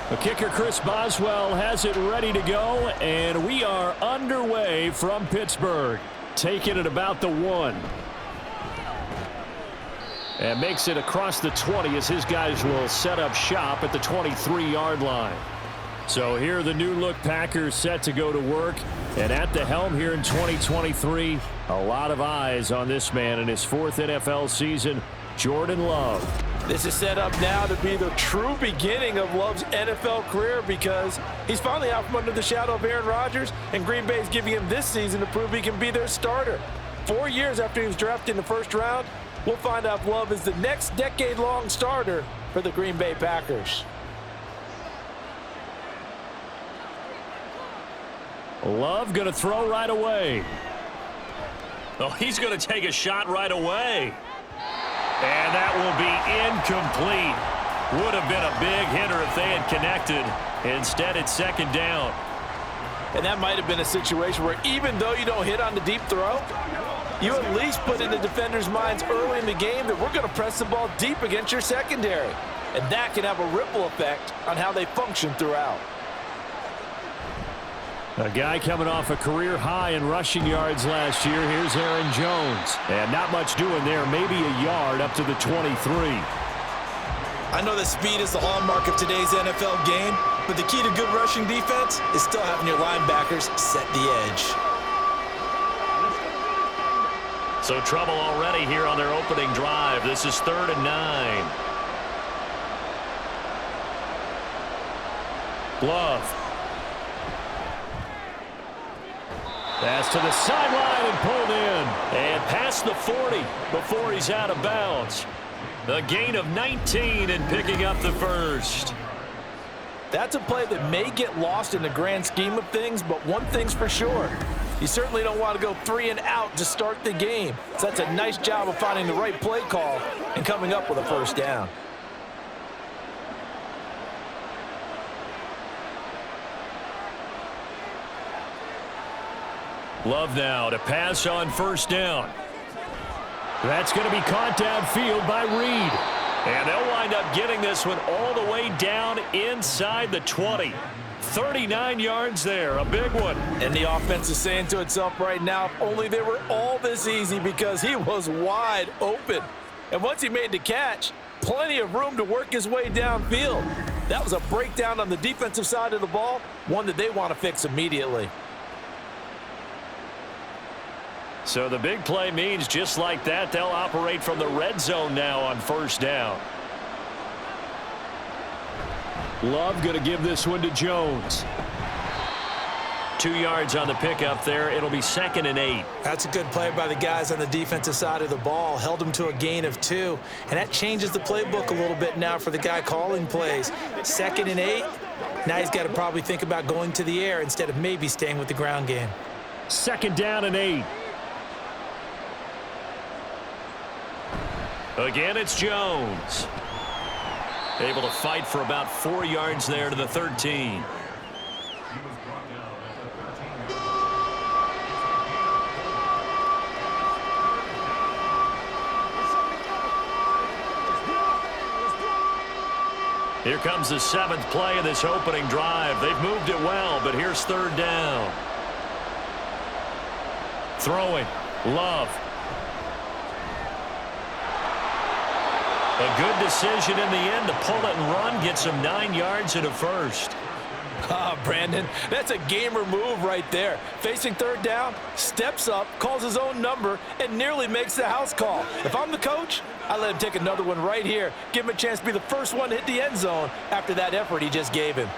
The kicker, Chris Boswell, has it ready to go, and we are underway from Pittsburgh. Taking it about the 1. And makes it across the 20 as his guys will set up shop at the 23-yard line. So here the new-look Packers set to go to work. And at the helm here in 2023, a lot of eyes on this man in his 4th NFL season, Jordan Love. This is set up now to be the true beginning of Love's NFL career because he's finally out from under the shadow of Aaron Rodgers, and Green Bay is giving him this season to prove he can be their starter. 4 years after he was drafted in the first round, we'll find out if Love is the next decade-long starter for the Green Bay Packers. Love going to throw right away. Oh, he's going to take a shot right away. And that will be incomplete. Would have been a big hitter if they had connected. Instead, it's 2nd down. And that might have been a situation where even though you don't hit on the deep throw, you at least put in the defenders' minds early in the game that we're going to press the ball deep against your secondary. And that can have a ripple effect on how they function throughout. A guy coming off a career high in rushing yards last year. Here's Aaron Jones. And not much doing there. Maybe a yard up to the 23. I know that speed is the hallmark of today's NFL game, but the key to good rushing defense is still having your linebackers set the edge. So trouble already here on their opening drive. This is 3rd and 9. Love. Pass to the sideline and pulled in. And past the 40 before he's out of bounds. A gain of 19 and picking up the first. That's a play that may get lost in the grand scheme of things, but one thing's for sure. You certainly don't want to go 3 and out to start the game. So that's a nice job of finding the right play call and coming up with a first down. Love now to pass on 1st down. That's going to be caught downfield by Reed. And they'll wind up getting this one all the way down inside the 20. 39 yards there, a big one. And the offense is saying to itself right now, if only they were all this easy because he was wide open. And once he made the catch, plenty of room to work his way downfield. That was a breakdown on the defensive side of the ball, one that they want to fix immediately. So the big play means just like that, they'll operate from the red zone now on 1st down. Love going to give this one to Jones. 2 yards on the pickup there. It'll be 2nd and 8. That's a good play by the guys on the defensive side of the ball. Held them to a gain of 2. And that changes the playbook a little bit now for the guy calling plays. 2nd and 8. Now he's got to probably think about going to the air instead of maybe staying with the ground game. 2nd down and 8. Again, it's Jones. Able to fight for about 4 yards there to the 13. Here comes the 7th play of this opening drive. They've moved it well, but here's 3rd down. Throwing. Love. A good decision in the end to pull it and run, get some 9 yards and a first. Brandon, that's a gamer move right there. Facing 3rd down, steps up, calls his own number, and nearly makes the house call. If I'm the coach, I let him take another one right here. Give him a chance to be the first one to hit the end zone after that effort he just gave him.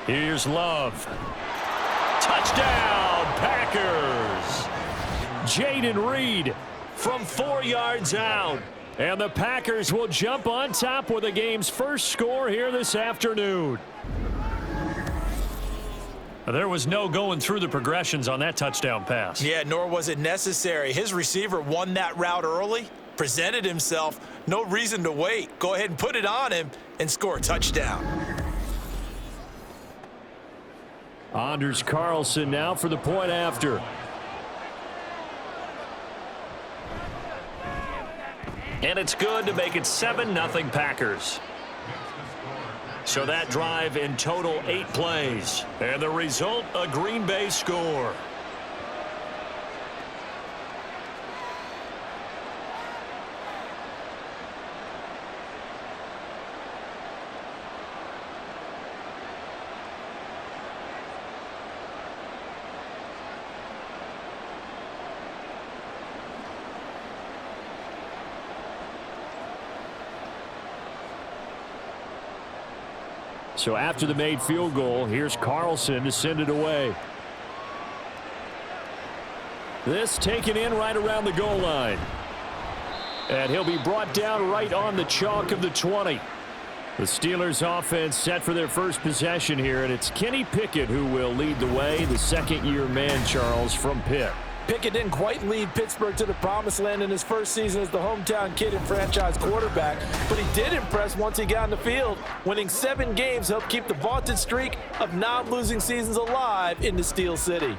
Here's Love. Touchdown, Packers! Jaden Reed from 4 yards out. And the Packers will jump on top with the game's first score here this afternoon. There was no going through the progressions on that touchdown pass. Yeah, nor was it necessary. His receiver won that route early, presented himself, no reason to wait. Go ahead and put it on him and score a touchdown. Anders Carlson now for the point after. And it's good to make it 7-0 Packers. So that drive in total 8 plays. And the result, a Green Bay score. So after the made field goal, here's Carlson to send it away. This taken in right around the goal line. And he'll be brought down right on the chalk of the 20. The Steelers offense set for their first possession here, and it's Kenny Pickett who will lead the way, the second-year man, Charles, from Pitt. Pickett didn't quite lead Pittsburgh to the promised land in his first season as the hometown kid and franchise quarterback, but he did impress once he got on the field. Winning 7 games helped keep the vaunted streak of non-losing seasons alive in the Steel City.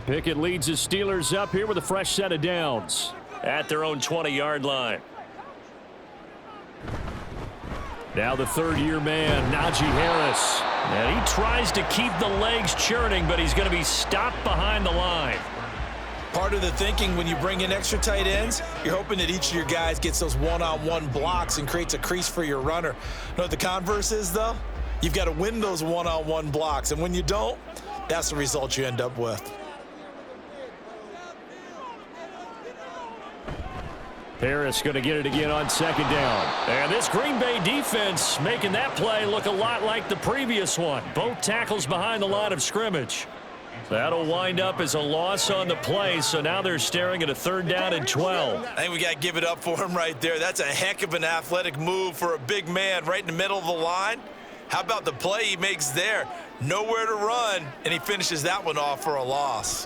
Pickett leads the Steelers up here with a fresh set of downs. At their own 20-yard line. Now the third-year man, Najee Harris. And he tries to keep the legs churning, but he's going to be stopped behind the line. Part of the thinking when you bring in extra tight ends, you're hoping that each of your guys gets those one-on-one blocks and creates a crease for your runner. You know what the converse is, though? You've got to win those one-on-one blocks, and when you don't, that's the result you end up with. Harris going to get it again on second down. And this Green Bay defense making that play look a lot like the previous one. Both tackles behind the line of scrimmage. That'll wind up as a loss on the play, so now they're staring at a 3rd down and 12. I think we got to give it up for him right there. That's a heck of an athletic move for a big man right in the middle of the line. How about the play he makes there? Nowhere to run, and he finishes that one off for a loss.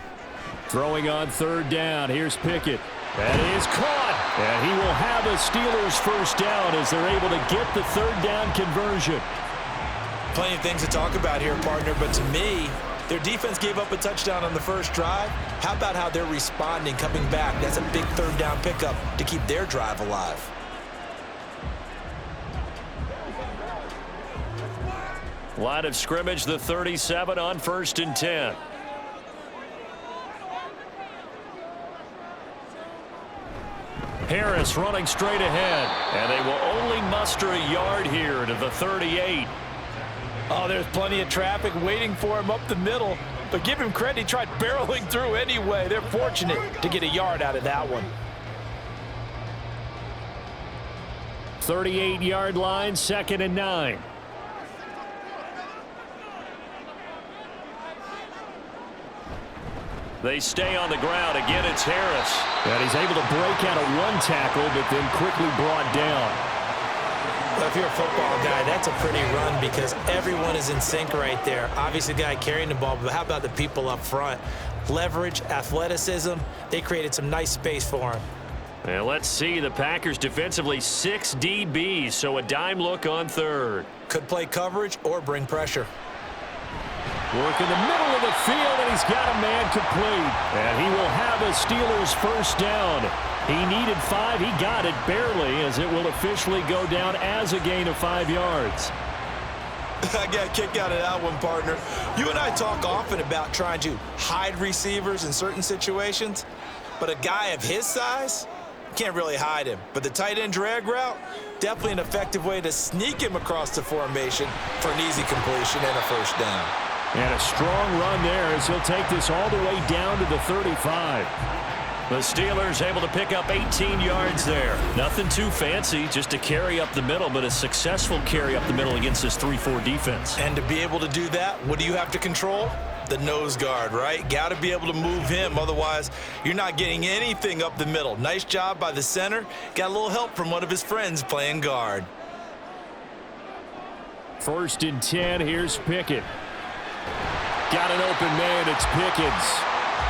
Throwing on 3rd down. Here's Pickett. That is caught. And he will have a Steelers first down as they're able to get the 3rd down conversion. Plenty of things to talk about here, partner, but to me, their defense gave up a touchdown on the first drive. How about how they're responding, coming back? That's a big 3rd down pickup to keep their drive alive. Line of scrimmage, the 37 on 1st and 10. Harris running straight ahead. And they will only muster a yard here to the 38. Oh, there's plenty of traffic waiting for him up the middle. But give him credit, he tried barreling through anyway. They're fortunate to get a yard out of that one. 38-yard line, 2nd and 9. They stay on the ground. Again, it's Harris. And he's able to break out of one tackle, but then quickly brought down. Well, if you're a football guy, that's a pretty run because everyone is in sync right there. Obviously, the guy carrying the ball, but how about the people up front? Leverage, athleticism, they created some nice space for him. And let's see, the Packers defensively 6 DBs, so a dime look on 3rd. Could play coverage or bring pressure. Work in the middle of the field, and he's got a man complete. And he will have a Steelers first down. He needed 5. He got it barely, as it will officially go down as a gain of 5 yards. I got a kick out of that one, partner. You and I talk often about trying to hide receivers in certain situations, but a guy of his size can't really hide him. But the tight end drag route, definitely an effective way to sneak him across the formation for an easy completion and a first down. And a strong run there as he'll take this all the way down to the 35. The Steelers able to pick up 18 yards there. Nothing too fancy, just a carry up the middle, but a successful carry up the middle against this 3-4 defense. And to be able to do that, what do you have to control? The nose guard, right? Got to be able to move him, otherwise you're not getting anything up the middle. Nice job by the center. Got a little help from one of his friends playing guard. 1st and 10, here's Pickett. Got an open man, it's Pickens.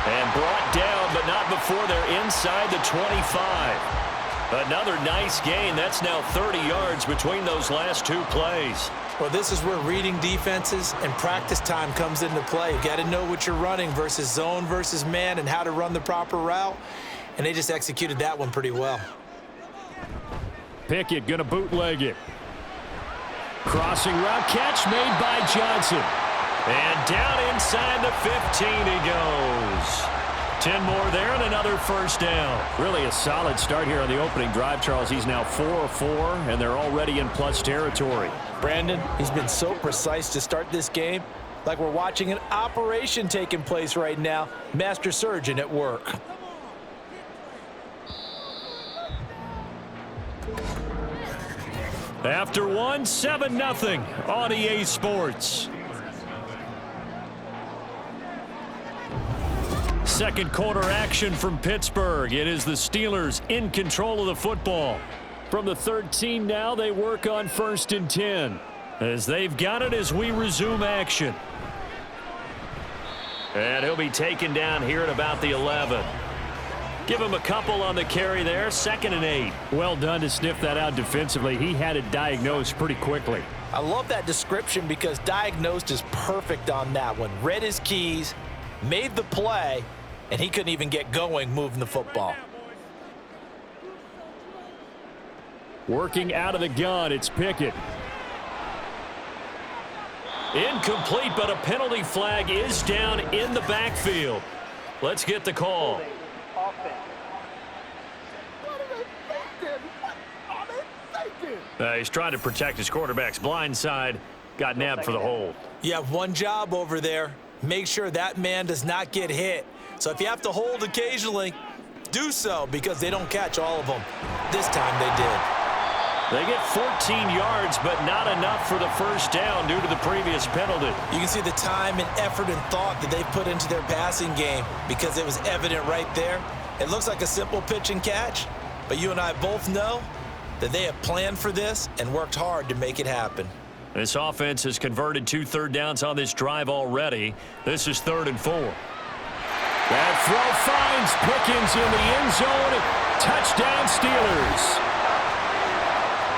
And brought down, but not before they're inside the 25. Another nice gain. That's now 30 yards between those last 2 plays. Well, this is where reading defenses and practice time comes into play. You got to know what you're running versus zone versus man and how to run the proper route. and they just executed that one pretty well. Pickett going to bootleg it. Crossing route, catch made by Johnson. And down inside the 15 he goes. 10 more there and another first down. Really a solid start here on the opening drive, Charles. He's now 4 of 4, and they're already in plus territory. Brandon, he's been so precise to start this game, like we're watching an operation taking place right now. Master surgeon at work. After one, 7-0 on EA Sports. Second quarter action from Pittsburgh. It is the Steelers in control of the football. From the 13 now, they work on 1st and 10. As they've got it as we resume action. And he'll be taken down here at about the 11. Give him a couple on the carry there. 2nd and 8. Well done to sniff that out defensively. He had it diagnosed pretty quickly. I love that description because diagnosed is perfect on that one. Read his keys, made the play, and he couldn't even get going moving the football. Working out of the gun, it's Pickett. Incomplete, but a penalty flag is down in the backfield. Let's get the call. He's trying to protect his quarterback's blind side. Got nabbed for the hold. You have one job over there. Make sure that man does not get hit. So if you have to hold occasionally, do so because they don't catch all of them. This time they did. They get 14 yards, but not enough for the first down due to the previous penalty. You can see the time and effort and thought that they've put into their passing game because it was evident right there. It looks like a simple pitch and catch, but you and I both know that they have planned for this and worked hard to make it happen. This offense has converted 2 third downs on this drive already. This is 3rd and 4. That throw finds Pickens in the end zone. Touchdown Steelers.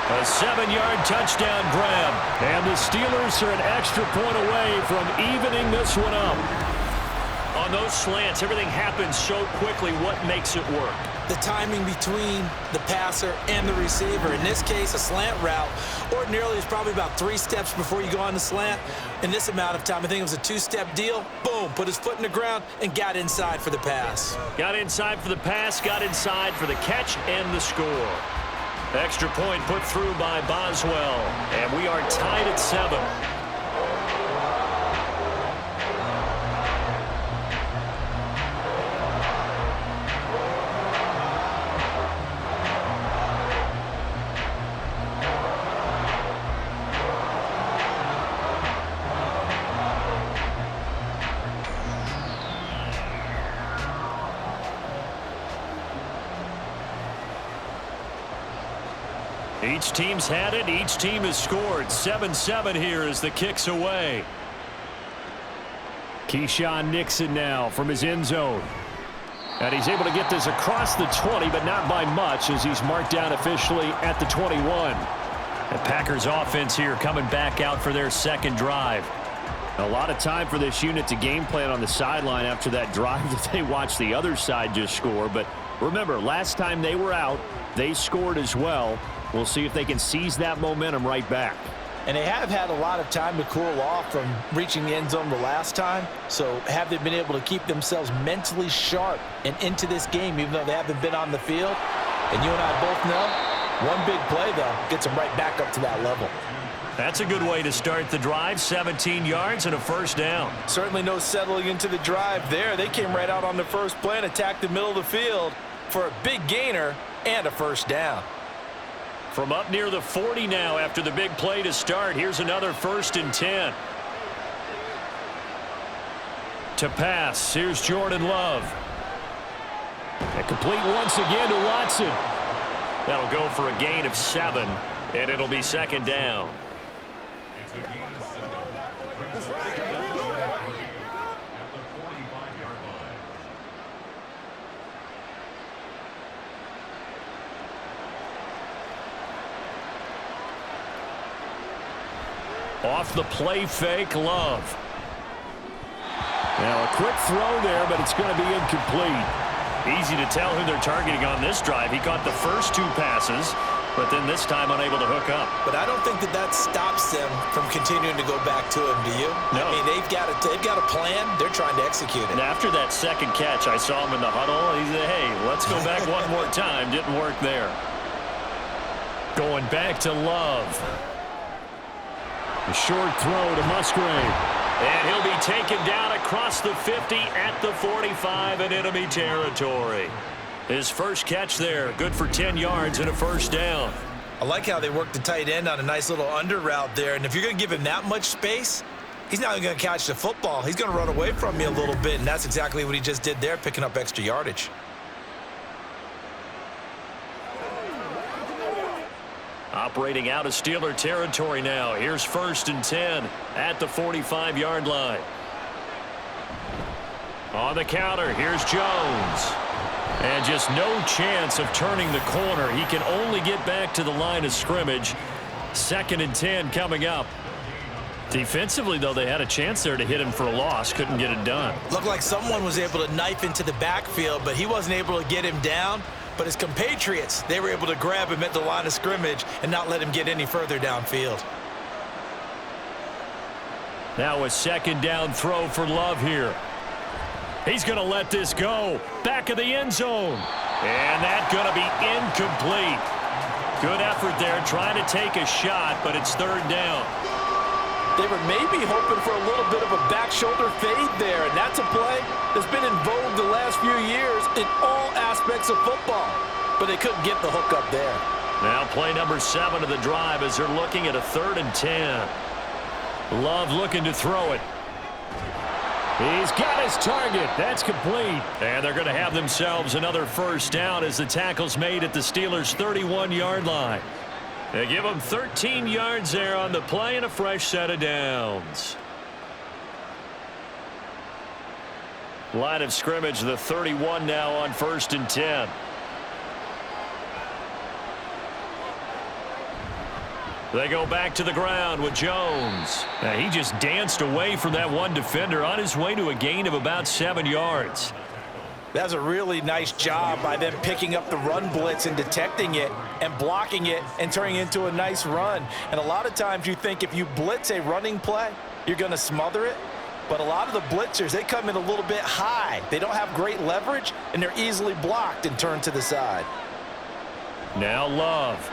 A 7-yard touchdown grab. And the Steelers are an extra point away from evening this one up. On those slants, everything happens so quickly. What makes it work? The timing between the passer and the receiver. In this case, a slant route ordinarily is probably about 3 steps before you go on the slant. In this amount of time, I think it was a 2-step deal. Boom, put his foot in the ground and got inside for the pass. Got inside for the pass, got inside for the catch and the score. Extra point put through by Boswell, and we are tied at 7. Each team's had it. Each team has scored. 7-7 here as the kick's away. Keyshawn Nixon now from his end zone. And he's able to get this across the 20, but not by much as he's marked down officially at the 21. The Packers offense here coming back out for their second drive. A lot of time for this unit to game plan on the sideline after that drive that they watched the other side just score. But remember, last time they were out, they scored as well. We'll see if they can seize that momentum right back. And they have had a lot of time to cool off from reaching the end zone the last time. So have they been able to keep themselves mentally sharp and into this game even though they haven't been on the field? And you and I both know one big play, though, gets them right back up to that level. That's a good way to start the drive. 17 yards and a first down. Certainly no settling into the drive there. They came right out on the first play and attacked the middle of the field for a big gainer and a first down. From up near the 40 now after the big play to start. Here's another 1st and 10. To pass. Here's Jordan Love. And complete once again to Watson. That'll go for a gain of 7, and it'll be 2nd down. Off the play fake, Love. Now a quick throw there, but it's going to be incomplete. Easy to tell who they're targeting on this drive. He caught the first 2 passes, but then this time unable to hook up. But I don't think that stops them from continuing to go back to him, do you? No. I mean, they've got a plan. They're trying to execute it. And after that second catch, I saw him in the huddle. He said, hey, let's go back one more time. Didn't work there. Going back to Love. A short throw to Musgrave. And he'll be taken down across the 50 at the 45 in enemy territory. His first catch there, good for 10 yards and a first down. I like how they work the tight end on a nice little under route there. And if you're going to give him that much space, he's not going to catch the football. He's going to run away from you a little bit, and that's exactly what he just did there, picking up extra yardage. Operating out of Steeler territory now. Here's 1st and 10 at the 45-yard line. On the counter, here's Jones. And just no chance of turning the corner. He can only get back to the line of scrimmage. 2nd and 10 coming up. Defensively, though, they had a chance there to hit him for a loss. Couldn't get it done. Looked like someone was able to knife into the backfield, but he wasn't able to get him down. But his compatriots, they were able to grab him at the line of scrimmage and not let him get any further downfield. Now a 2nd down throw for Love here. He's going to let this go. Back of the end zone. And that's going to be incomplete. Good effort there, trying to take a shot, but it's 3rd down. They were maybe hoping for a little bit of a back shoulder fade there, and that's a play that's been in vogue the last few years in all aspects of football. But they couldn't get the hook up there. Now play number 7 of the drive as they're looking at a 3rd and 10. Love looking to throw it. He's got his target. That's complete. And they're going to have themselves another first down as the tackle's made at the Steelers' 31-yard line. They give them 13 yards there on the play and a fresh set of downs. Line of scrimmage, the 31 now on 1st and 10. They go back to the ground with Jones. Now, he just danced away from that one defender on his way to a gain of about 7 yards. That's a really nice job by them picking up the run blitz and detecting it and blocking it and turning it into a nice run. And a lot of times you think if you blitz a running play, you're going to smother it. But a lot of the blitzers, they come in a little bit high. They don't have great leverage, and they're easily blocked and turned to the side. Now Love.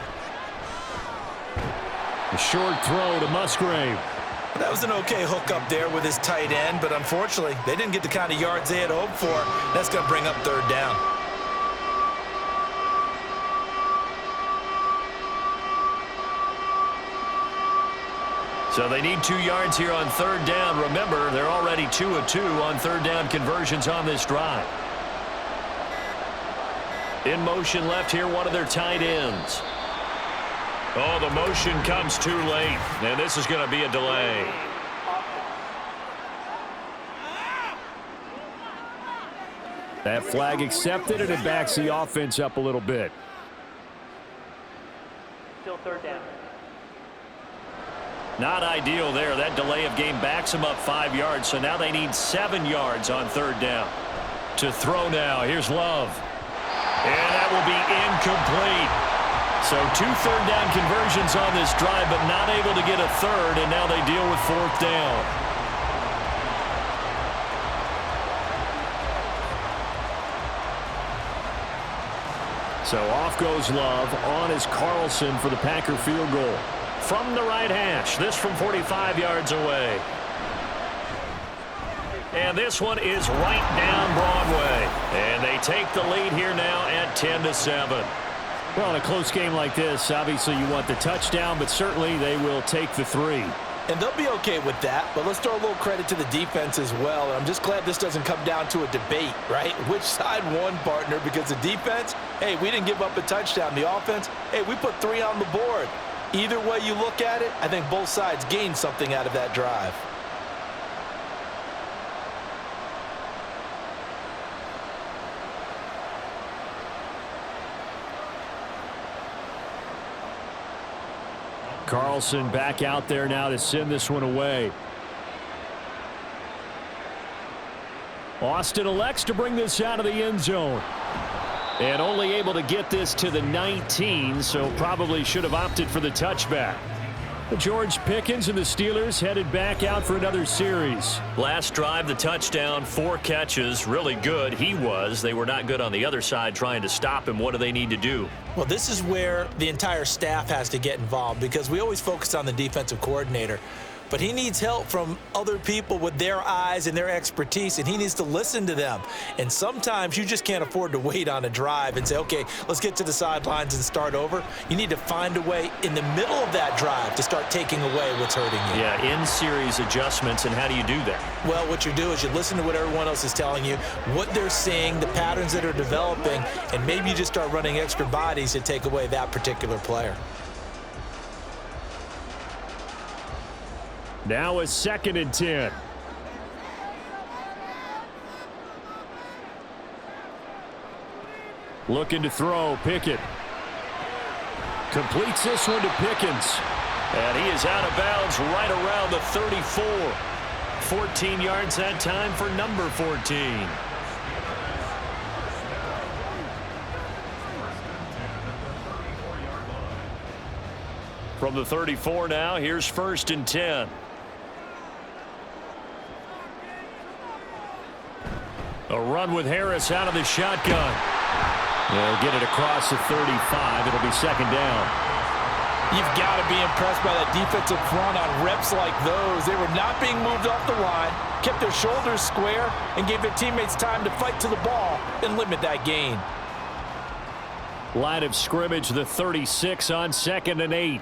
A short throw to Musgrave. That was an okay hookup there with his tight end, but unfortunately, they didn't get the kind of yards they had hoped for. That's going to bring up 3rd down. So they need 2 yards here on 3rd down. Remember, they're already 2 of 2 on 3rd down conversions on this drive. In motion left here, one of their tight ends. Oh, the motion comes too late, and this is going to be a delay. That flag accepted, and it backs the offense up a little bit. Still 3rd down. Not ideal there. That delay of game backs them up 5 yards, so now they need 7 yards on 3rd down. To throw now, here's Love. And that will be incomplete. So 2 3rd down conversions on this drive, but not able to get a 3rd, and now they deal with 4th down. So off goes Love. On is Carlson for the Packer field goal. From the right hash, this from 45 yards away. And this one is right down Broadway. And they take the lead here now at 10-7. Well, in a close game like this, obviously you want the touchdown, but certainly they will take the 3. And they'll be okay with that, but let's throw a little credit to the defense as well. And I'm just glad this doesn't come down to a debate, right? Which side won, partner? Because the defense, hey, we didn't give up a touchdown. The offense, hey, we put 3 on the board. Either way you look at it, I think both sides gained something out of that drive. Carlson back out there now to send this one away. Austin elects to bring this out of the end zone. And only able to get this to the 19, so probably should have opted for the touchback. George Pickens and the Steelers headed back out for another series. Last drive, the touchdown, 4 catches, really good. He was. They were not good on the other side trying to stop him. What do they need to do? Well, this is where the entire staff has to get involved because we always focus on the defensive coordinator. But he needs help from other people with their eyes and their expertise, and he needs to listen to them. And sometimes you just can't afford to wait on a drive and say, okay, let's get to the sidelines and start over. You need to find a way in the middle of that drive to start taking away what's hurting you. Yeah, in-series adjustments, and how do you do that? Well, what you do is you listen to what everyone else is telling you, what they're seeing, the patterns that are developing, and maybe you just start running extra bodies to take away that particular player. Now a 2nd and 10. Looking to throw, Pickett. Completes this one to Pickens. And he is out of bounds right around the 34. 14 yards that time for number 14. From the 34 now, here's 1st and 10. A run with Harris out of the shotgun. They'll get it across the 35. It'll be 2nd down. You've got to be impressed by that defensive front on reps like those. They were not being moved off the line, kept their shoulders square, and gave their teammates time to fight to the ball and limit that gain. Line of scrimmage, the 36 on 2nd and 8.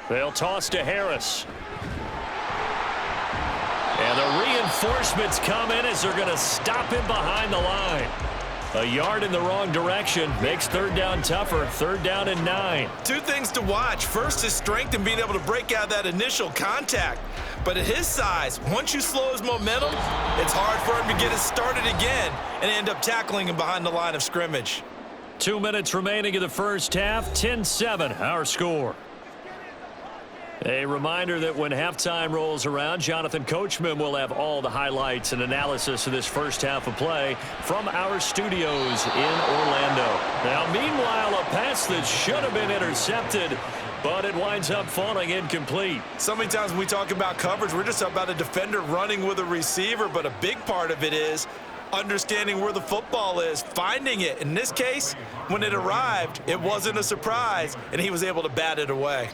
They'll toss to Harris. And the reinforcements come in as they're going to stop him behind the line. A yard in the wrong direction makes 3rd down tougher. 3rd down and 9. 2 things to watch. First, his strength in being able to break out that initial contact. But at his size, once you slow his momentum, it's hard for him to get it started again and end up tackling him behind the line of scrimmage. 2 minutes remaining in the first half. 10-7, our score. A reminder that when halftime rolls around, Jonathan Coachman will have all the highlights and analysis of this first half of play from our studios in Orlando. Now, meanwhile, a pass that should have been intercepted, but it winds up falling incomplete. So many times when we talk about coverage, we're just about a defender running with a receiver, but a big part of it is understanding where the football is, finding it. In this case, when it arrived, it wasn't a surprise, and he was able to bat it away.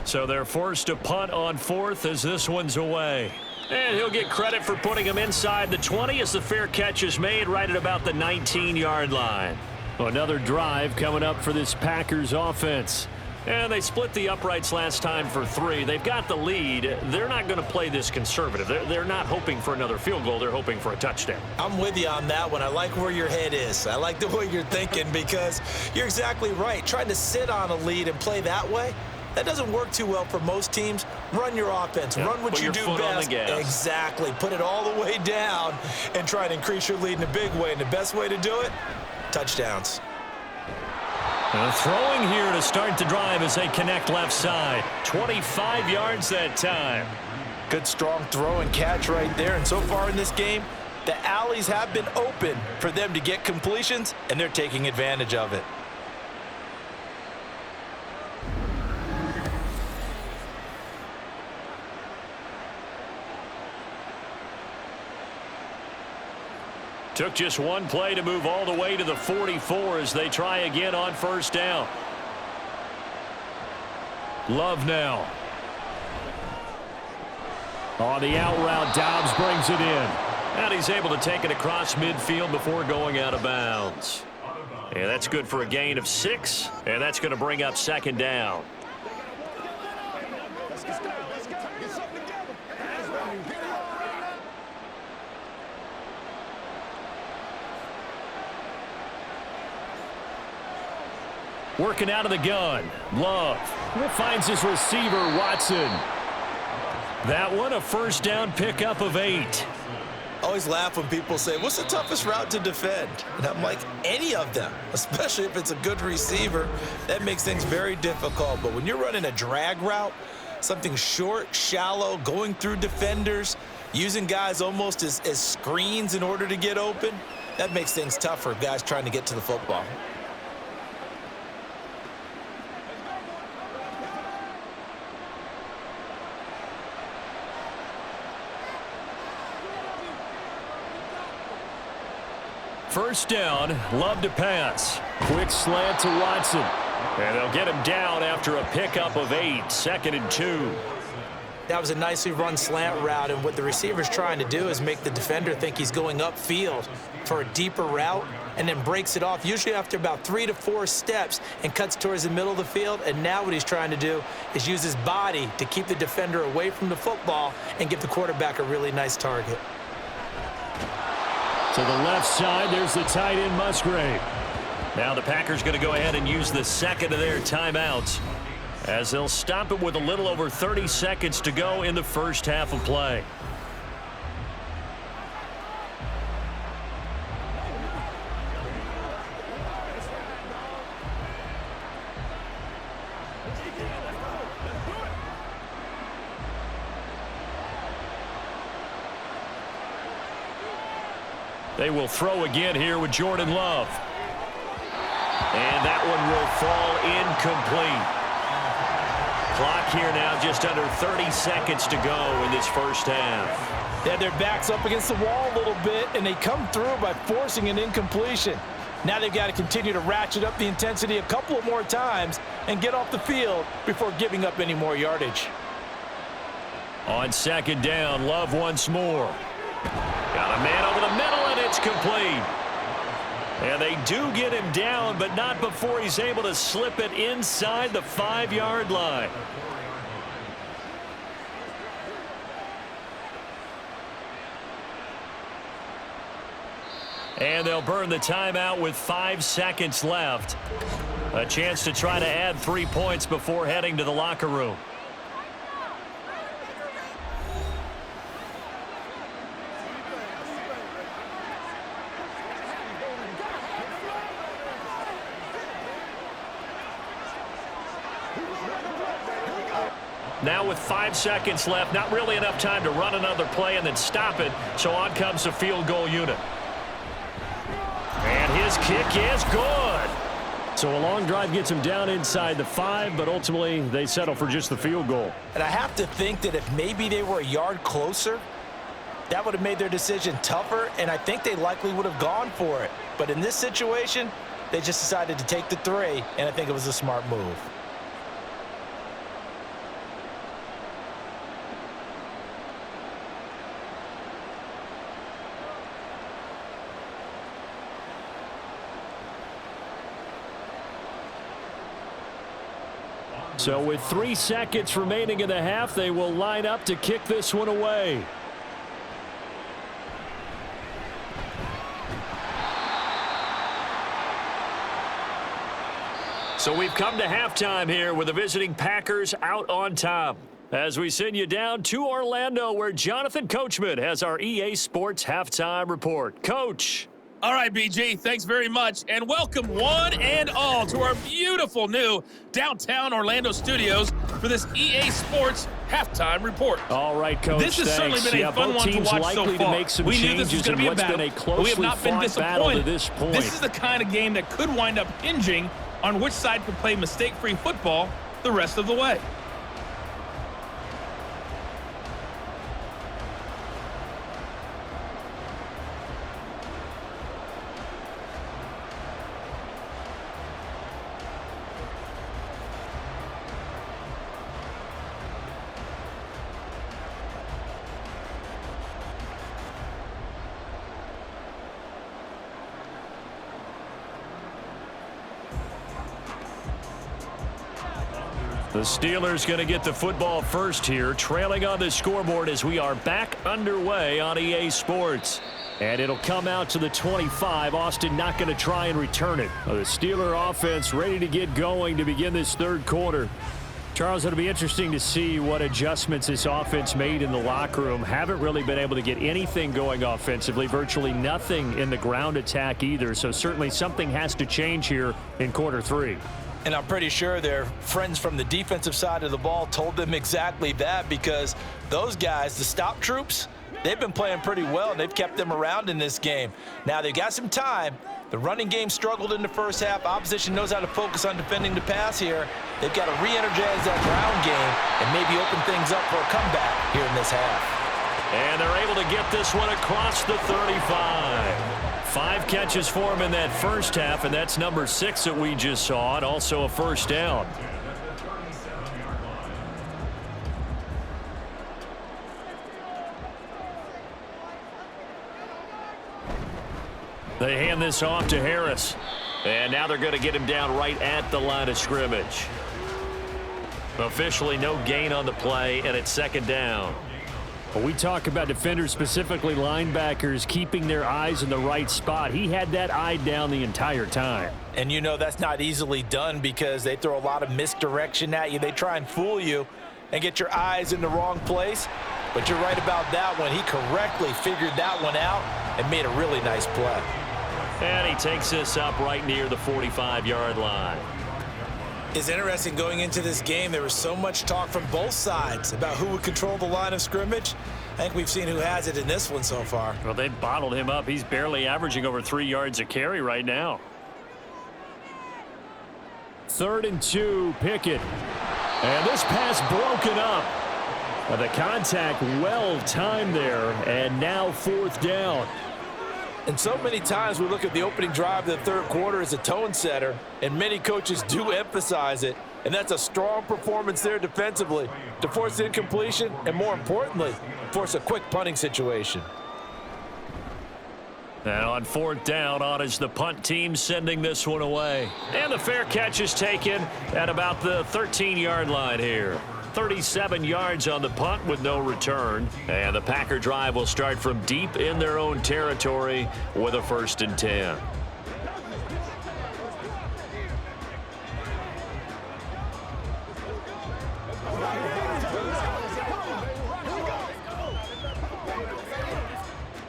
So they're forced to punt on 4th as this one's away. And he'll get credit for putting him inside the 20 as the fair catch is made right at about the 19-yard line. Another drive coming up for this Packers offense. And they split the uprights last time for 3. They've got the lead. They're not going to play this conservative. They're not hoping for another field goal. They're hoping for a touchdown. I'm with you on that one. I like where your head is. I like the way you're thinking because you're exactly right. Trying to sit on a lead and play that way, that doesn't work too well for most teams. Run your offense. Yeah, run what you do best. Exactly. Put it all the way down and try to increase your lead in a big way. And the best way to do it, touchdowns. Throwing here to start the drive as they connect left side. 25 yards that time. Good strong throw and catch right there. And so far in this game, the alleys have been open for them to get completions, and they're taking advantage of it. Took just one play to move all the way to the 44 as they try again on 1st down. Love now. On the out route, Dobbs brings it in. And he's able to take it across midfield before going out of bounds. And that's good for a gain of 6, and that's going to bring up 2nd down. Working out of the gun. Love finds his receiver, Watson. That one, a 1st down pickup of 8. I always laugh when people say, what's the toughest route to defend? And I'm like, any of them, especially if it's a good receiver. That makes things very difficult. But when you're running a drag route, Something short, shallow, going through defenders, using guys almost as screens in order to get open. That makes things tough for guys trying to get to the football. First down, Love to pass. Quick slant to Watson. And they'll get him down after a pickup of 8, 2nd and 2. That was a nicely run slant route, and what the receiver's trying to do is make the defender think he's going upfield for a deeper route and then breaks it off, usually after about 3 to 4 steps, and cuts towards the middle of the field. And now what he's trying to do is use his body to keep the defender away from the football and give the quarterback a really nice target. To the left side, there's the tight end, Musgrave. Now the Packers going to go ahead and use the second of their timeouts as they'll stop it with a little over 30 seconds to go in the first half of play. They will throw again here with Jordan Love. And that one will fall incomplete. Clock here now just under 30 seconds to go in this first half. They had their backs up against the wall a little bit, and they come through by forcing an incompletion. Now they've got to continue to ratchet up the intensity a couple of more times and get off the field before giving up any more yardage. On second down, Love once more. Got a man over the middle, and it's complete. And they do get him down, but not before he's able to slip it inside the 5-yard line. And they'll burn the timeout with 5 seconds left. A chance to try to add 3 points before heading to the locker room. Now with 5 seconds left, not really enough time to run another play and then stop it, so on comes the field goal unit. And his kick is good. So a long drive gets him down inside the 5, but ultimately they settle for just the field goal. And I have to think that if maybe they were a yard closer, that would have made their decision tougher, and I think they likely would have gone for it. But in this situation, they just decided to take the 3, and I think it was a smart move. So with 3 seconds remaining in the half, they will line up to kick this one away. So we've come to halftime here with the visiting Packers out on top. As we send you down to Orlando, where Jonathan Coachman has our EA Sports Halftime Report. Coach. All right, BG, thanks very much, and welcome one and all to our beautiful new downtown Orlando studios for this EA Sports Halftime Report. All right, Coach, this has certainly been a fun one to watch so far. We knew this was going to be a battle, but we have not been disappointed. This is the kind of game that could wind up hinging on which side could play mistake-free football the rest of the way. The Steelers going to get the football first here, trailing on the scoreboard as we are back underway on EA Sports. And it'll come out to the 25. Austin not going to try and return it. The Steeler offense ready to get going to begin this third quarter. Charles, it'll be interesting to see what adjustments this offense made in the locker room. Haven't really been able to get anything going offensively, virtually nothing in the ground attack either. So certainly something has to change here in quarter 3. And I'm pretty sure their friends from the defensive side of the ball told them exactly that, because those guys, the stop troops, they've been playing pretty well, and they've kept them around in this game. Now, they've got some time. The running game struggled in the first half. Opposition knows how to focus on defending the pass here. They've got to re-energize that ground game and maybe open things up for a comeback here in this half. And they're able to get this one across the 35. 5 catches for him in that first half, and that's number 6 that we just saw, and also a first down. They hand this off to Harris. And now they're going to get him down right at the line of scrimmage. Officially no gain on the play, and it's second down. Well, we talk about defenders, specifically linebackers, keeping their eyes in the right spot. He had that eye down the entire time. And you know that's not easily done, because they throw a lot of misdirection at you. They try and fool you and get your eyes in the wrong place. But you're right about that one. He correctly figured that one out and made a really nice play. And he takes this up right near the 45-yard line. It's interesting going into this game. There was so much talk from both sides about who would control the line of scrimmage. I think we've seen who has it in this one so far. Well, they've bottled him up. He's barely averaging over 3 yards a carry right now. 3rd and 2, Pickett. And this pass broken up. The contact well timed there, and now 4th down. And so many times we look at the opening drive of the third quarter as a tone setter, and many coaches do emphasize it. And that's a strong performance there defensively to force incompletion and, more importantly, force a quick punting situation. And on 4th down, on is the punt team sending this one away. And the fair catch is taken at about the 13-yard line here. 37 yards on the punt with no return. And the Packer drive will start from deep in their own territory with a 1st and 10.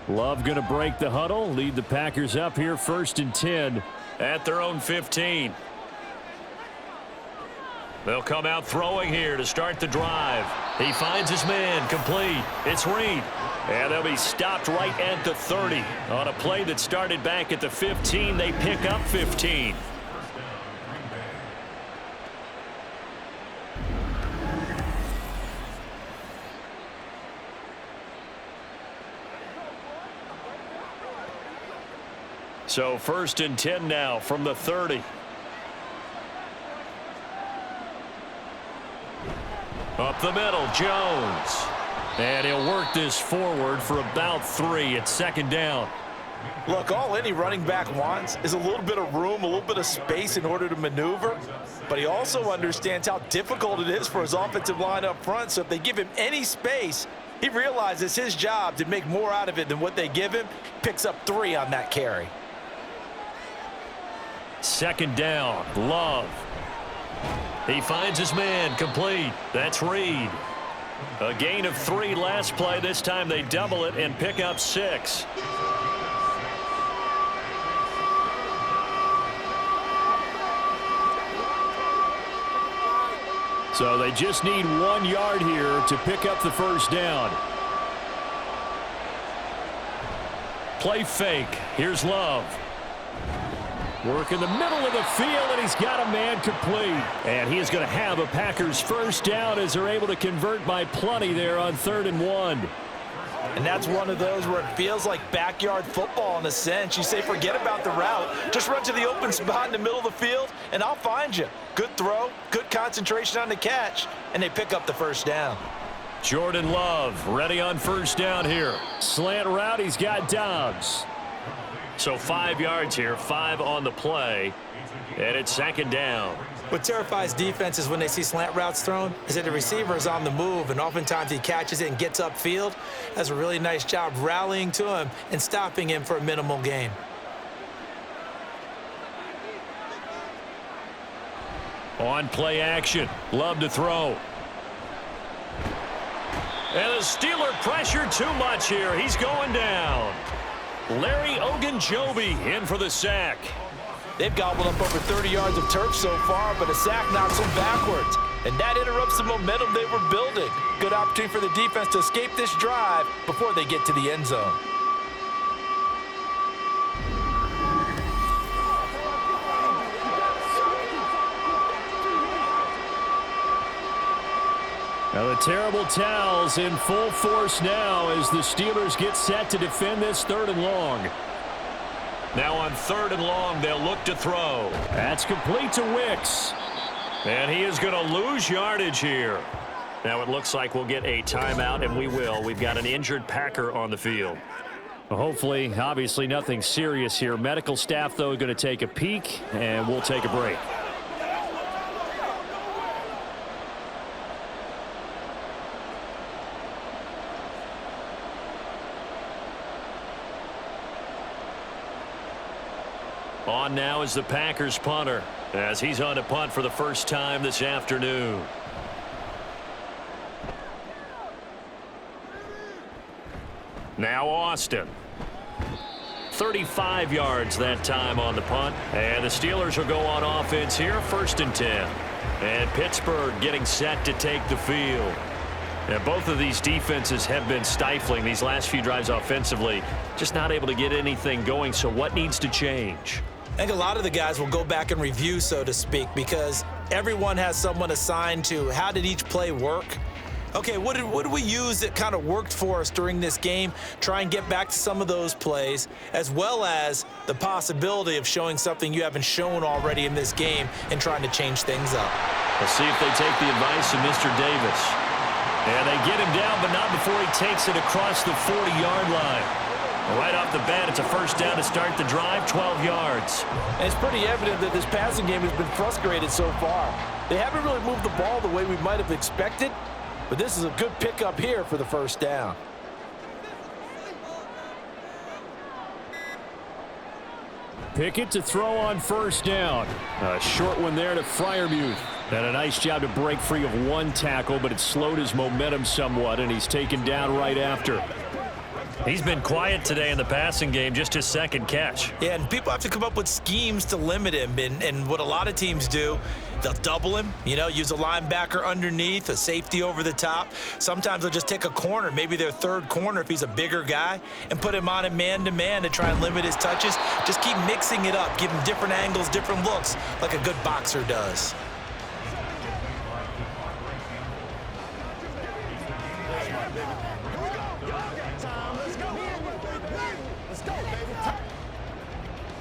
Love going to break the huddle, lead the Packers up here 1st and 10 at their own 15. They'll come out throwing here to start the drive. He finds his man, complete. It's Reed. And they'll be stopped right at the 30. On a play that started back at the 15, they pick up 15. So 1st and 10 now from the 30. Up the middle, Jones. And he'll work this forward for about 3 at 2nd down. Look, all any running back wants is a little bit of room, a little bit of space in order to maneuver. But he also understands how difficult it is for his offensive line up front. So if they give him any space, he realizes his job to make more out of it than what they give him. Picks up 3 on that carry. 2nd down, Love. He finds his man, complete. That's Reed. A gain of 3 last play. This time they double it and pick up 6. So they just need 1 yard here to pick up the 1st down. Play fake. Here's Love. Work in the middle of the field, and he's got a man complete. And he is going to have a Packers 1st down as they're able to convert by plenty there on 3rd and 1. And that's one of those where it feels like backyard football in a sense. You say, forget about the route. Just run to the open spot in the middle of the field, and I'll find you. Good throw, good concentration on the catch, and they pick up the 1st down. Jordan Love ready on 1st down here. Slant route, he's got Dobbs. So 5 yards here, 5 on the play, and it's 2nd down. What terrifies defenses when they see slant routes thrown is that the receiver is on the move, and oftentimes he catches it and gets upfield. Does a really nice job rallying to him and stopping him for a minimal gain. On play action, Love to throw. And the Steeler pressure too much here. He's going down. Larry Ogunjobi in for the sack. They've gobbled up over 30 yards of turf so far, but a sack knocks them backwards. And that interrupts the momentum they were building. Good opportunity for the defense to escape this drive before they get to the end zone. Now the terrible towels in full force now as the Steelers get set to defend this 3rd and long. Now on 3rd and long, they'll look to throw. That's complete to Wicks. And he is going to lose yardage here. Now it looks like we'll get a timeout, and we will. We've got an injured Packer on the field. Well, hopefully, obviously nothing serious here. Medical staff, though, going to take a peek, and we'll take a break. On now is the Packers punter as he's on to punt for the first time this afternoon. Now Austin. 35 yards that time on the punt. And the Steelers will go on offense here, 1st and 10. And Pittsburgh getting set to take the field. Now, both of these defenses have been stifling these last few drives offensively. Just not able to get anything going, so what needs to change? I think a lot of the guys will go back and review, so to speak, because everyone has someone assigned to how did each play work. Okay, what did we use that kind of worked for us during this game? Try and get back to some of those plays, as well as the possibility of showing something you haven't shown already in this game and trying to change things up. We'll see if they take the advice of Mr. Davis. And they get him down, but not before he takes it across the 40-yard line. Right off the bat, it's a first down to start the drive, 12 yards. And it's pretty evident that this passing game has been frustrated so far. They haven't really moved the ball the way we might have expected, but this is a good pickup here for the first down. Pickett to throw on 1st down. A short one there to Freiermuth. And a nice job to break free of one tackle, but it slowed his momentum somewhat, and he's taken down right after. He's been quiet today in the passing game, just his 2nd catch. Yeah, and people have to come up with schemes to limit him. And what a lot of teams do, they'll double him, use a linebacker underneath, a safety over the top. Sometimes they'll just take a corner, maybe their 3rd corner if he's a bigger guy, and put him on a man-to-man to try and limit his touches. Just keep mixing it up, give him different angles, different looks, like a good boxer does.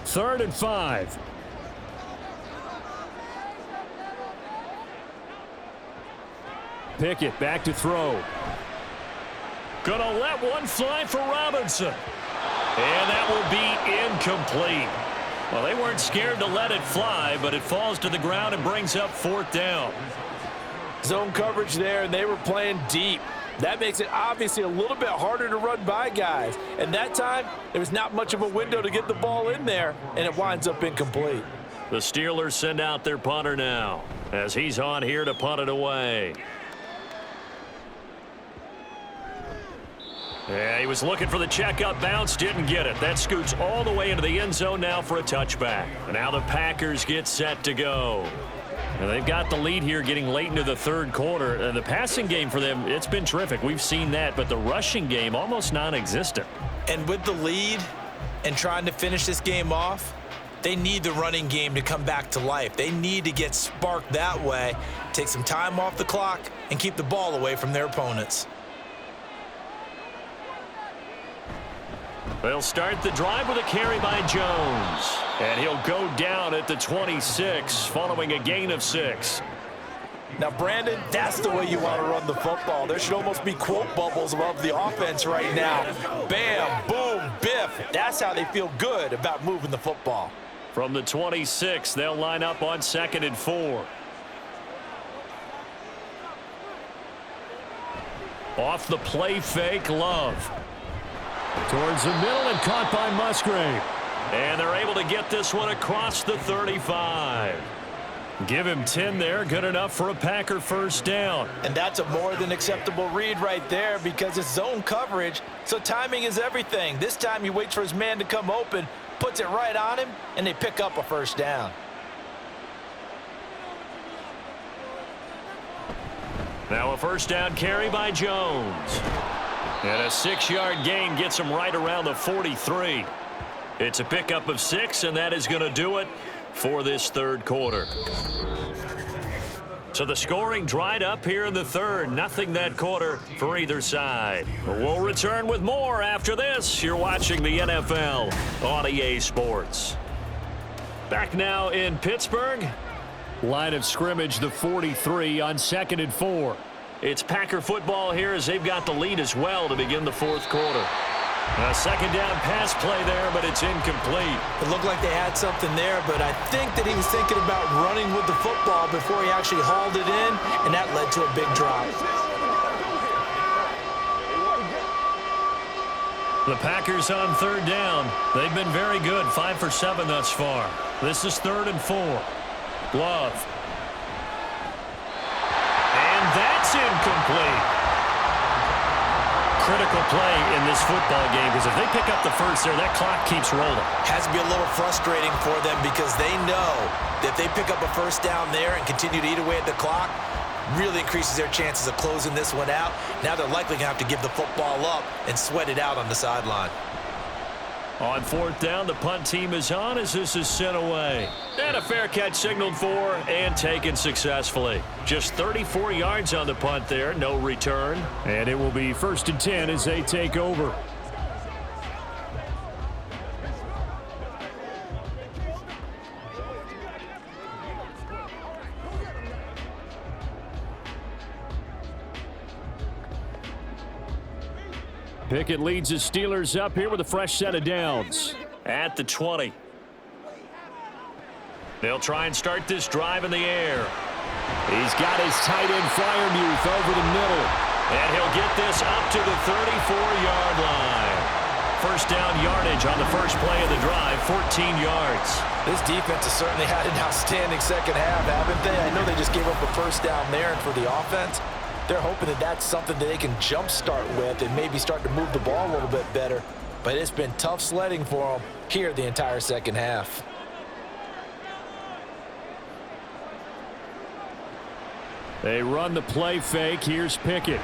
Third and 5. Pickett back to throw. Gonna let one fly for Robinson. And that will be incomplete. Well, they weren't scared to let it fly, but it falls to the ground and brings up 4th down. Zone coverage there, and they were playing deep. That makes it obviously a little bit harder to run by guys. And that time, there was not much of a window to get the ball in there, and it winds up incomplete. The Steelers send out their punter now as he's on here to punt it away. Yeah, he was looking for the checkup bounce, didn't get it. That scoots all the way into the end zone now for a touchback. And now the Packers get set to go. And they've got the lead here getting late into the 3rd quarter. And the passing game for them, it's been terrific. We've seen that, but the rushing game almost non-existent. And with the lead and trying to finish this game off, they need the running game to come back to life. They need to get sparked that way, take some time off the clock, and keep the ball away from their opponents. They'll start the drive with a carry by Jones. And he'll go down at the 26 following a gain of 6. Now, Brandon, that's the way you want to run the football. There should almost be quote bubbles above the offense right now. Bam, boom, biff. That's how they feel good about moving the football. From the 26, they'll line up on 2nd and 4. Off the play fake, Love. Towards the middle and caught by Musgrave. And they're able to get this one across the 35. Give him 10 there, good enough for a Packer first down. And that's a more than acceptable read right there because it's zone coverage, so timing is everything. This time he waits for his man to come open, puts it right on him, and they pick up a first down. Now a first down carry by Jones. And a 6-yard gain gets him right around the 43. It's a pickup of 6, and that is going to do it for this third quarter. So the scoring dried up here in the third. Nothing that quarter for either side. We'll return with more after this. You're watching the NFL on EA Sports. Back now in Pittsburgh. Line of scrimmage, the 43 on 2nd and 4. It's Packer football here as they've got the lead as well to begin the fourth quarter. A second down pass play there, but it's incomplete. It looked like they had something there, but I think that he was thinking about running with the football before he actually hauled it in, and that led to a big drop. The Packers on third down. They've been very good, 5 for 7 thus far. This is 3rd and 4. Love. And that's incomplete. Critical play in this football game because if they pick up the first there, that clock keeps rolling. Has to be a little frustrating for them because they know that if they pick up a first down there and continue to eat away at the clock, really increases their chances of closing this one out. Now they're likely going to have to give the football up and sweat it out on the sideline. On 4th down, the punt team is on as this is sent away. And a fair catch signaled for and taken successfully. Just 34 yards on the punt there, no return. And it will be 1st and 10 as they take over. Pickett leads his Steelers up here with a fresh set of downs. At the 20. They'll try and start this drive in the air. He's got his tight end Fryermuth over the middle. And he'll get this up to the 34-yard line. First down yardage on the first play of the drive, 14 yards. This defense has certainly had an outstanding second half, haven't they? I know they just gave up a first down there, and for the offense, they're hoping that that's something that they can jumpstart with and maybe start to move the ball a little bit better. But it's been tough sledding for them here the entire second half. They run the play fake. Here's Pickett.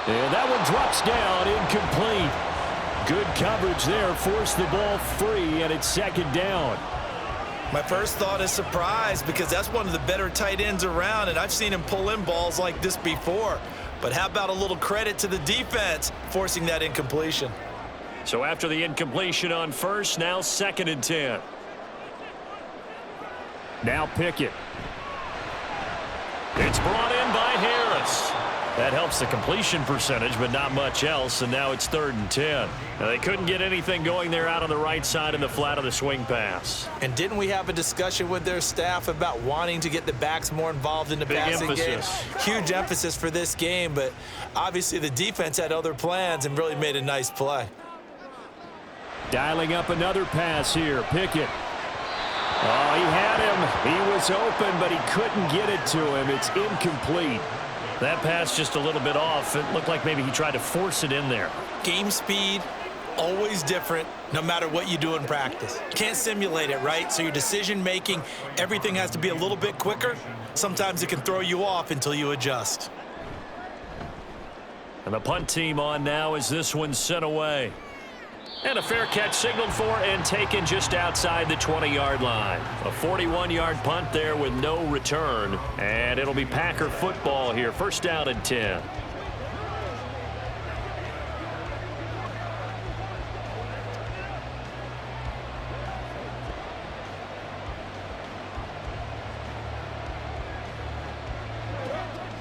And that one drops down, incomplete. Good coverage there, forced the ball free, and it's 2nd down. My first thought is surprise because that's one of the better tight ends around, and I've seen him pull in balls like this before. But how about a little credit to the defense forcing that incompletion? So after the incompletion on first, now 2nd and 10. Now Pickett. It's brought in by Harris. That helps the completion percentage, but not much else, and now it's 3rd and 10. Now, they couldn't get anything going there out on the right side in the flat of the swing pass. And didn't we have a discussion with their staff about wanting to get the backs more involved in the passing game? Huge emphasis for this game, but obviously the defense had other plans and really made a nice play. Dialing up another pass here, Pickett. Oh, he had him. He was open, but he couldn't get it to him. It's incomplete. That pass just a little bit off. It looked like maybe he tried to force it in there. Game speed, always different, no matter what you do in practice. Can't simulate it, right? So your decision-making, everything has to be a little bit quicker. Sometimes it can throw you off until you adjust. And the punt team on now as this one's sent away. And a fair catch signaled for and taken just outside the 20-yard line. A 41-yard punt there with no return. And it'll be Packer football here. 1st down and 10.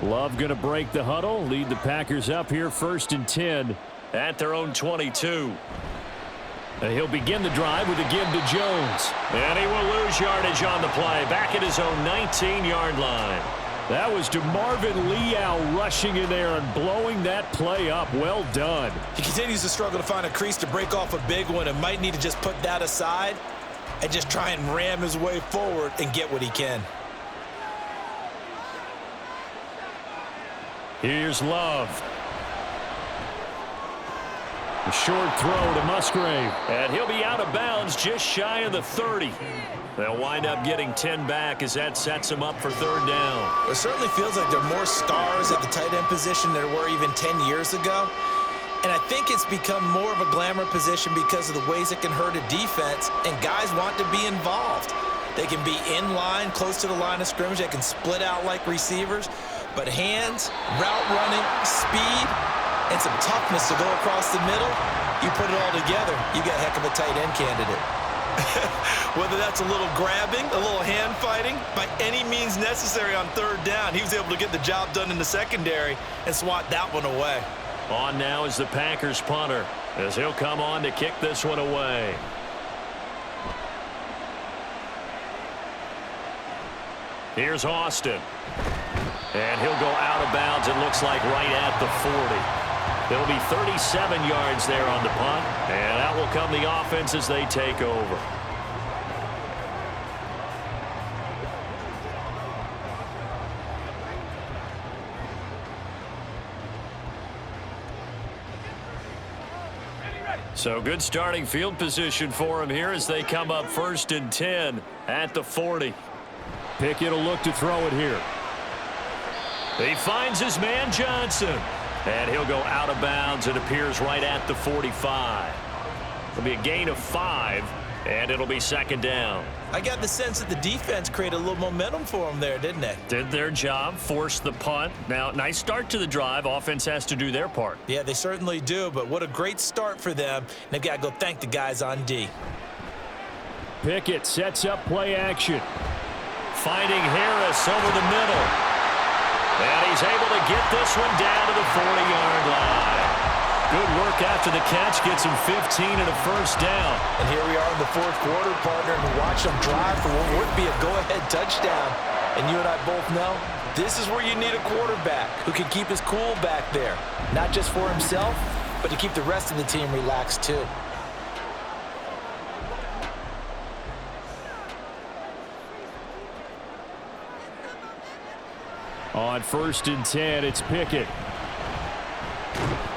Love going to break the huddle. Lead the Packers up here 1st and 10 at their own 22. He'll begin the drive with a give to Jones. And he will lose yardage on the play. Back at his own 19-yard line. That was DeMarvin Leal rushing in there and blowing that play up. Well done. He continues to struggle to find a crease to break off a big one and might need to just put that aside and just try and ram his way forward and get what he can. Here's Love. A short throw to Musgrave. And he'll be out of bounds just shy of the 30. They'll wind up getting 10 back as that sets them up for third down. It certainly feels like there are more stars at the tight end position than there were even 10 years ago. And I think it's become more of a glamour position because of the ways it can hurt a defense, and guys want to be involved. They can be in line, close to the line of scrimmage. They can split out like receivers. But hands, route running, speed, and some toughness to go across the middle, you put it all together, you got a heck of a tight end candidate. Whether that's a little grabbing, a little hand fighting, by any means necessary on third down, he was able to get the job done in the secondary and swat that one away. On now is the Packers punter, as he'll come on to kick this one away. Here's Austin. And he'll go out of bounds, it looks like right at the 40. There'll be 37 yards there on the punt, and out will come the offense as they take over. So good starting field position for him here as they come up 1st and 10 at the 40. Pickett will look to throw it here. He finds his man Johnson. And he'll go out of bounds. It appears right at the 45. It'll be a gain of 5, and it'll be 2nd down. I got the sense that the defense created a little momentum for them there, didn't they? Did their job, forced the punt. Now, nice start to the drive. Offense has to do their part. Yeah, they certainly do, but what a great start for them. And they've got to go thank the guys on D. Pickett sets up play action. Finding Harris over the middle. And he's able to get this one down to the 40-yard line. Good work after the catch. Gets him 15 and a 1st down. And here we are in the 4th quarter, partner, and watch them drive for what would be a go-ahead touchdown. And you and I both know this is where you need a quarterback who can keep his cool back there. Not just for himself, but to keep the rest of the team relaxed too. On 1st and 10, it's Pickett.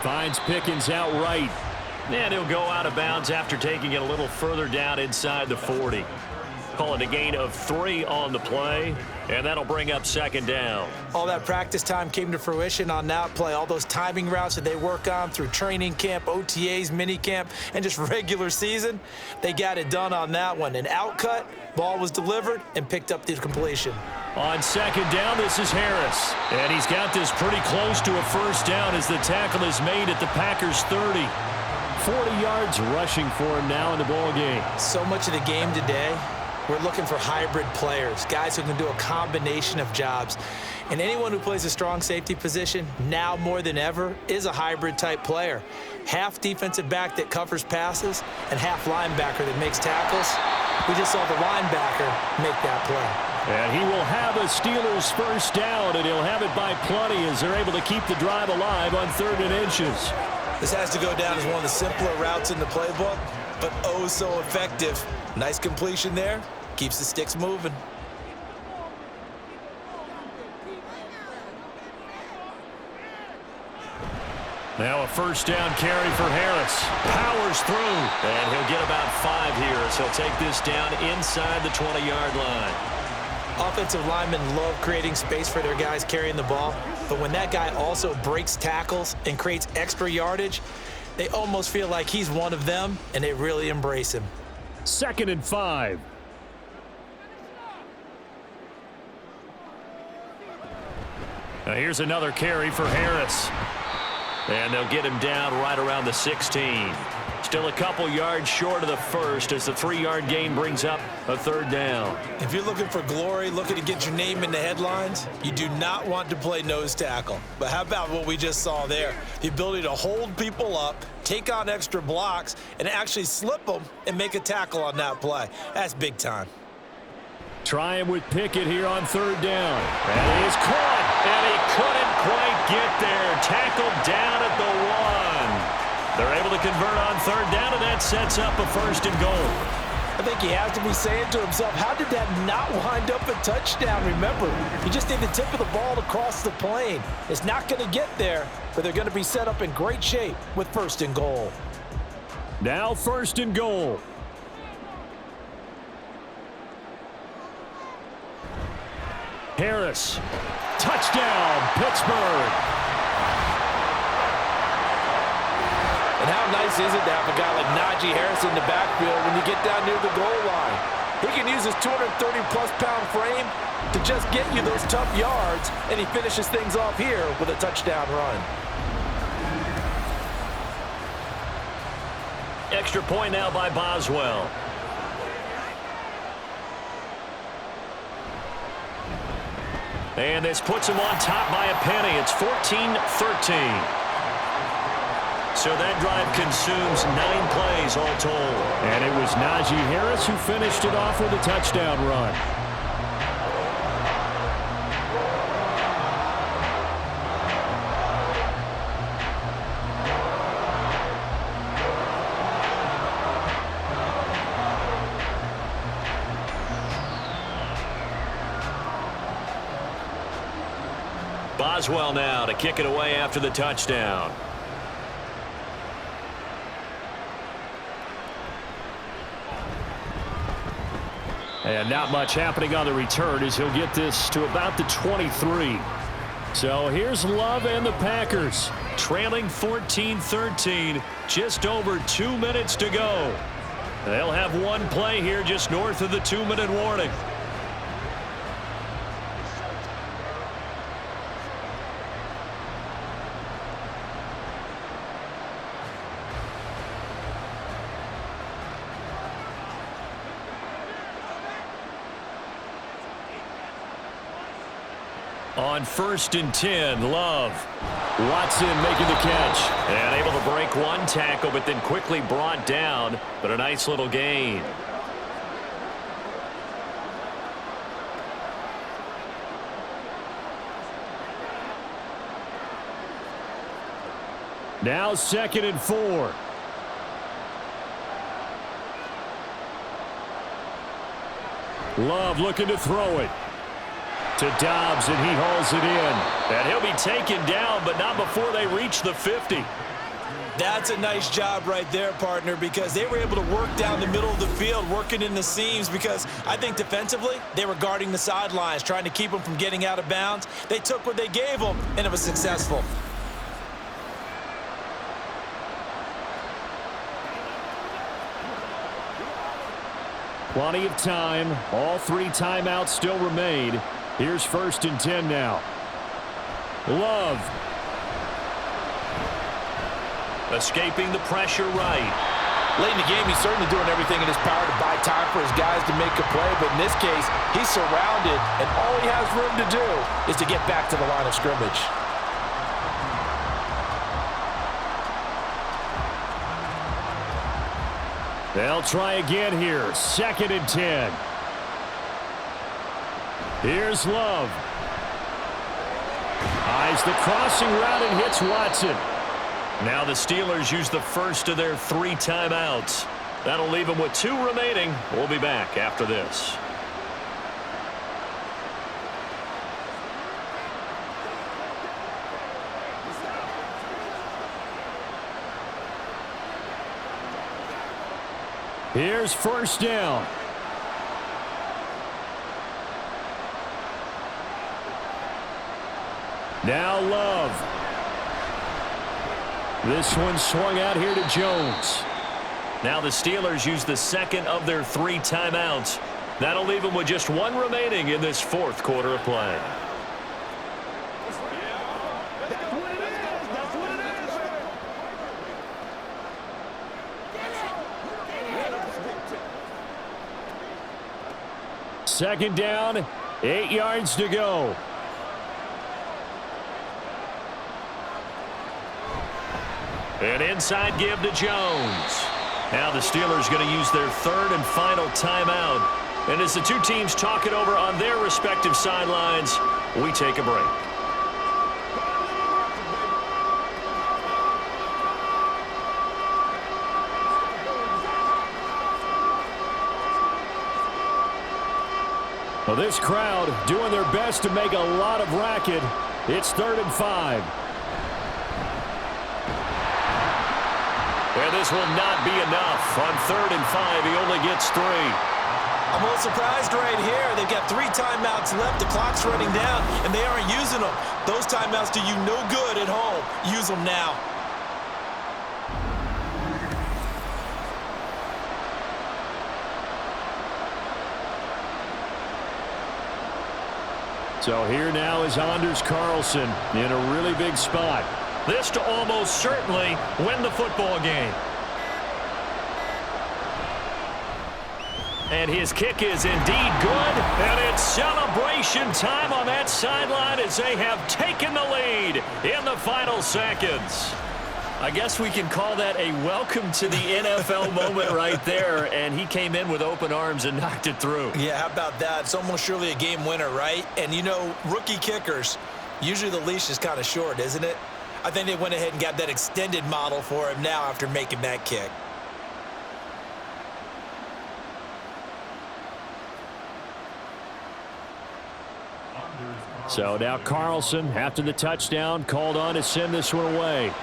Finds Pickens outright. And he'll go out of bounds after taking it a little further down inside the 40. Call it a gain of 3 on the play, and that'll bring up 2nd down. All that practice time came to fruition on that play. All those timing routes that they work on through training camp, OTAs, mini camp, and just regular season, they got it done on that one. An outcut, ball was delivered, and picked up the completion. On 2nd down, this is Harris. And he's got this pretty close to a 1st down as the tackle is made at the Packers' 30. 40 yards rushing for him now in the ball game. So much of the game today, we're looking for hybrid players, guys who can do a combination of jobs. And anyone who plays a strong safety position, now more than ever, is a hybrid type player. Half defensive back that covers passes and half linebacker that makes tackles. We just saw the linebacker make that play. And he will have a Steelers 1st down, and he'll have it by plenty as they're able to keep the drive alive on 3rd and inches. This has to go down as one of the simpler routes in the playbook, but oh so effective. Nice completion there. Keeps the sticks moving. Now a 1st down carry for Harris. Powers through. And he'll get about 5 here as he'll take this down inside the 20-yard line. Offensive linemen love creating space for their guys carrying the ball, but when that guy also breaks tackles and creates extra yardage, they almost feel like he's one of them, and they really embrace him. 2nd and 5. Now here's another carry for Harris. And they'll get him down right around the 16. Still a couple yards short of the 1st as the 3-yard gain brings up a 3rd down. If you're looking for glory, looking to get your name in the headlines, you do not want to play nose tackle. But how about what we just saw there? The ability to hold people up, take on extra blocks, and actually slip them and make a tackle on that play. That's big time. Try him with Pickett here on 3rd down. And he's caught. And he couldn't quite get there. Tackled down at the 1. They're able to convert on 3rd down, and that sets up a 1st and goal. I think he has to be saying to himself, how did that not wind up a touchdown? Remember, you just need the tip of the ball to cross the plane. It's not going to get there, but they're going to be set up in great shape with 1st and goal. Now 1st and goal. Harris. Touchdown, Pittsburgh. And how nice is it to have a guy like Najee Harris in the backfield when you get down near the goal line? He can use his 230-plus pound frame to just get you those tough yards, and he finishes things off here with a touchdown run. Extra point now by Boswell. And this puts him on top by a penny. It's 14-13. So that drive consumes 9 plays all told. And it was Najee Harris who finished it off with a touchdown run. Boswell now to kick it away after the touchdown. And not much happening on the return as he'll get this to about the 23. So here's Love and the Packers. Trailing 14-13, just over 2 minutes to go. They'll have one play here just north of the 2-minute warning. On 1st and 10, Love. Watson making the catch. And able to break one tackle, but then quickly brought down. But a nice little gain. Now 2nd and 4. Love looking to throw it. To Dobbs, and he hauls it in. And he'll be taken down, but not before they reach the 50. That's a nice job right there, partner, because they were able to work down the middle of the field, working in the seams, because I think defensively, they were guarding the sidelines, trying to keep them from getting out of bounds. They took what they gave them, and it was successful. Plenty of time. All 3 timeouts still remain. Here's 1st and 10 now. Love. Escaping the pressure right. Late in the game, he's certainly doing everything in his power to buy time for his guys to make a play, but in this case, he's surrounded, and all he has room to do is to get back to the line of scrimmage. They'll try again here. 2nd and 10. Here's Love. Eyes the crossing route and hits Watson. Now the Steelers use the first of their 3 timeouts. That'll leave them with 2 remaining. We'll be back after this. Here's 1st down. Now Love. This one swung out here to Jones. Now the Steelers use the 2nd of their 3 timeouts. That'll leave them with just 1 remaining in this 4th quarter of play. Second down, 8 yards to go. An inside give to Jones. Now the Steelers going to use their 3rd and final timeout. And as the 2 teams talk it over on their respective sidelines, we take a break. Well, this crowd doing their best to make a lot of racket. It's 3rd and 5. And this will not be enough. On 3rd and 5, he only gets 3. I'm a little surprised right here. They've got 3 timeouts left. The clock's running down, and they aren't using them. Those timeouts do you no good at home. Use them now. So here now is Anders Carlson in a really big spot. This to almost certainly win the football game. And his kick is indeed good. And it's celebration time on that sideline as they have taken the lead in the final seconds. I guess we can call that a welcome to the NFL moment right there. And he came in with open arms and knocked it through. Yeah, how about that? It's almost surely a game winner, right? And, you know, rookie kickers, usually the leash is kind of short, isn't it? I think they went ahead and got that extended model for him now after making that kick. So now Carlson, after the touchdown, called on to send this one away.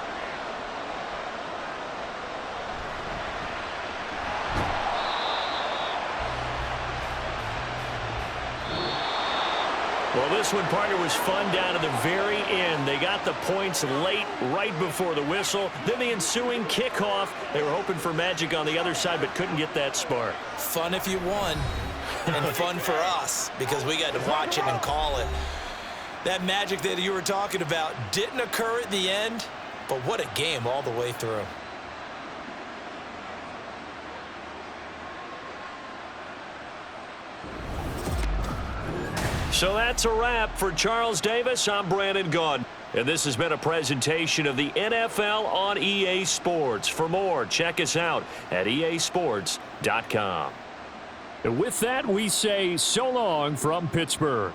Well, this one, partner, was fun down to the very end. They got the points late, right before the whistle. Then the ensuing kickoff. They were hoping for magic on the other side, but couldn't get that spark. Fun if you won, and fun for us because we got to watch it and call it. That magic that you were talking about didn't occur at the end, but what a game all the way through. So that's a wrap for Charles Davis. I'm Brandon Gaudin. And this has been a presentation of the NFL on EA Sports. For more, check us out at easports.com. And with that, we say so long from Pittsburgh.